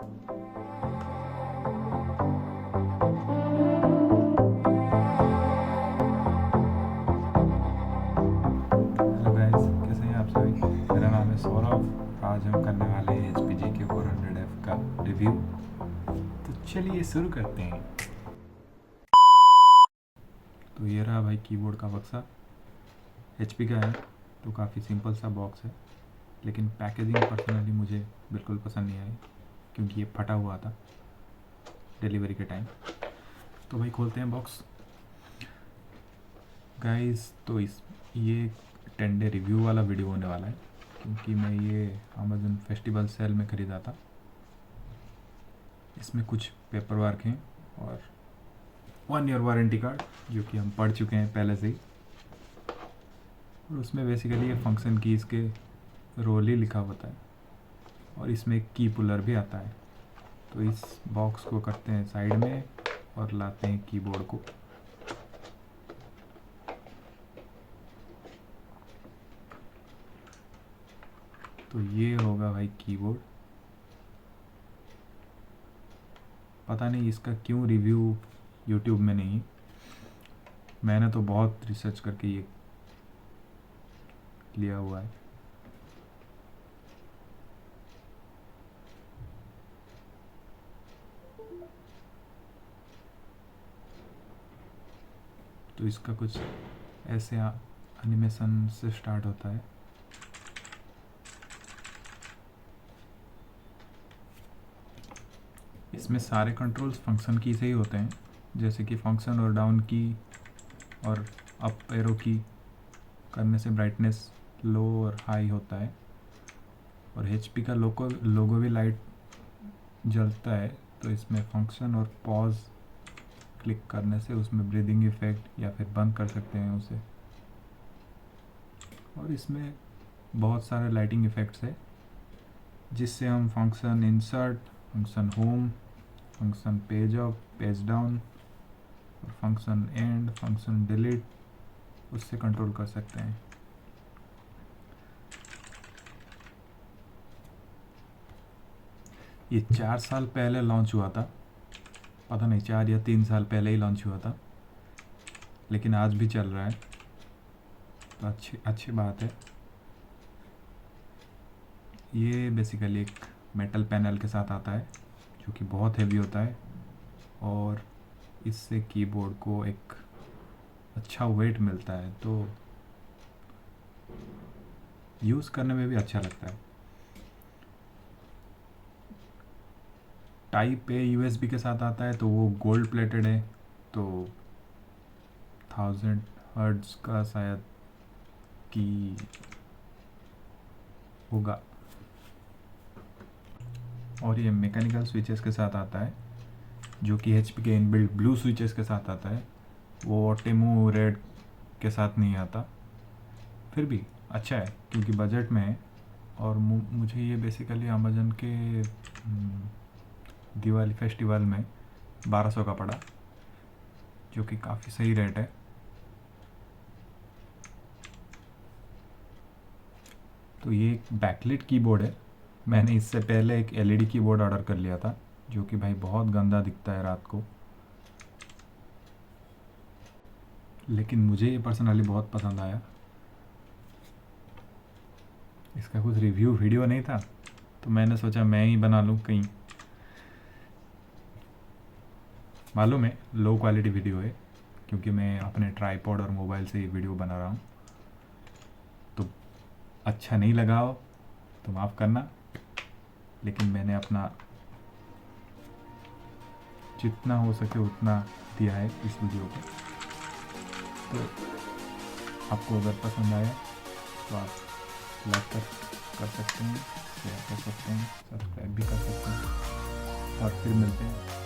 Hello guys, कैसे हैं आप सभी। मेरा नाम है सौरभ। आज हम करने वाले हैं एच पी जी के 400F का रिव्यू। तो चलिए शुरू करते हैं। तो ये रहा भाई कीबोर्ड का बक्सा। एच पी का है तो काफ़ी सिंपल सा बॉक्स है, लेकिन पैकेजिंग पर्सनली मुझे बिल्कुल पसंद नहीं आई क्योंकि ये फटा हुआ था डिलीवरी के टाइम। तो भाई खोलते हैं बॉक्स गाइस। तो ये 10 डे रिव्यू वाला वीडियो होने वाला है क्योंकि मैं ये अमेज़न फेस्टिवल सेल में ख़रीदा था। इसमें कुछ पेपर वर्क हैं और 1 ईयर वारंटी कार्ड जो कि हम पढ़ चुके हैं पहले से ही। और उसमें बेसिकली ये फंक्शन कीज़ के रोल ही लिखा होता है और इसमें एक की पुलर भी आता है। तो इस बॉक्स को करते हैं साइड में और लाते हैं कीबोर्ड को। तो ये होगा भाई कीबोर्ड। पता नहीं इसका क्यों रिव्यू यूट्यूब में नहीं। मैंने तो बहुत रिसर्च करके ये लिया हुआ है। तो इसका कुछ ऐसे एनिमेशन से स्टार्ट होता है। इसमें सारे कंट्रोल्स फंक्शन की से ही होते हैं, जैसे कि फंक्शन और डाउन की और अप एरो की करने से ब्राइटनेस लो और हाई होता है। और HP का लोगो भी लाइट जलता है। तो इसमें फंक्शन और पॉज क्लिक करने से उसमें ब्रीदिंग इफेक्ट या फिर बंद कर सकते हैं उसे। और इसमें बहुत सारे लाइटिंग इफ़ेक्ट्स है जिससे हम function insert, function home, function page up, page down और फंक्शन एंड, फंक्शन डिलीट उससे कंट्रोल कर सकते हैं। ये 4 साल पहले लॉन्च हुआ था, पता नहीं 4 या 3 साल पहले ही लॉन्च हुआ था, लेकिन आज भी चल रहा है तो अच्छी बात है। ये बेसिकली एक मेटल पैनल के साथ आता है जो कि बहुत हेवी होता है और इससे कीबोर्ड को एक अच्छा वेट मिलता है, तो यूज़ करने में भी अच्छा लगता है। टाइप ए USB के साथ आता है तो वो गोल्ड प्लेटेड है, तो 1000 हर्ट्ज़ का शायद की होगा। और ये मैकेनिकल स्विचेस के साथ आता है जो कि HP के इनबिल्ट ब्लू स्विचेस के साथ आता है। वो टेमू रेड के साथ नहीं आता। फिर भी अच्छा है क्योंकि बजट में है। और मुझे ये बेसिकली अमेज़न के दिवाली फेस्टिवल में 1200 का पड़ा, जो कि काफ़ी सही रेट है। तो ये एक बैकलिट कीबोर्ड है। मैंने इससे पहले एक LED कीबोर्ड ऑर्डर कर लिया था जो कि भाई बहुत गंदा दिखता है रात को, लेकिन मुझे ये पर्सनली बहुत पसंद आया। इसका कुछ रिव्यू वीडियो नहीं था तो मैंने सोचा मैं ही बना लूँ कहीं। मालूम है लो क्वालिटी वीडियो है क्योंकि मैं अपने ट्राईपॉड और मोबाइल से ये वीडियो बना रहा हूँ, तो अच्छा नहीं लगा हो तो माफ़ करना, लेकिन मैंने अपना जितना हो सके उतना दिया है इस वीडियो को। तो आपको अगर पसंद आया तो आप लाइक कर सकते हैं, शेयर कर सकते हैं, सब्सक्राइब भी कर सकते हैं और फिर मिलते हैं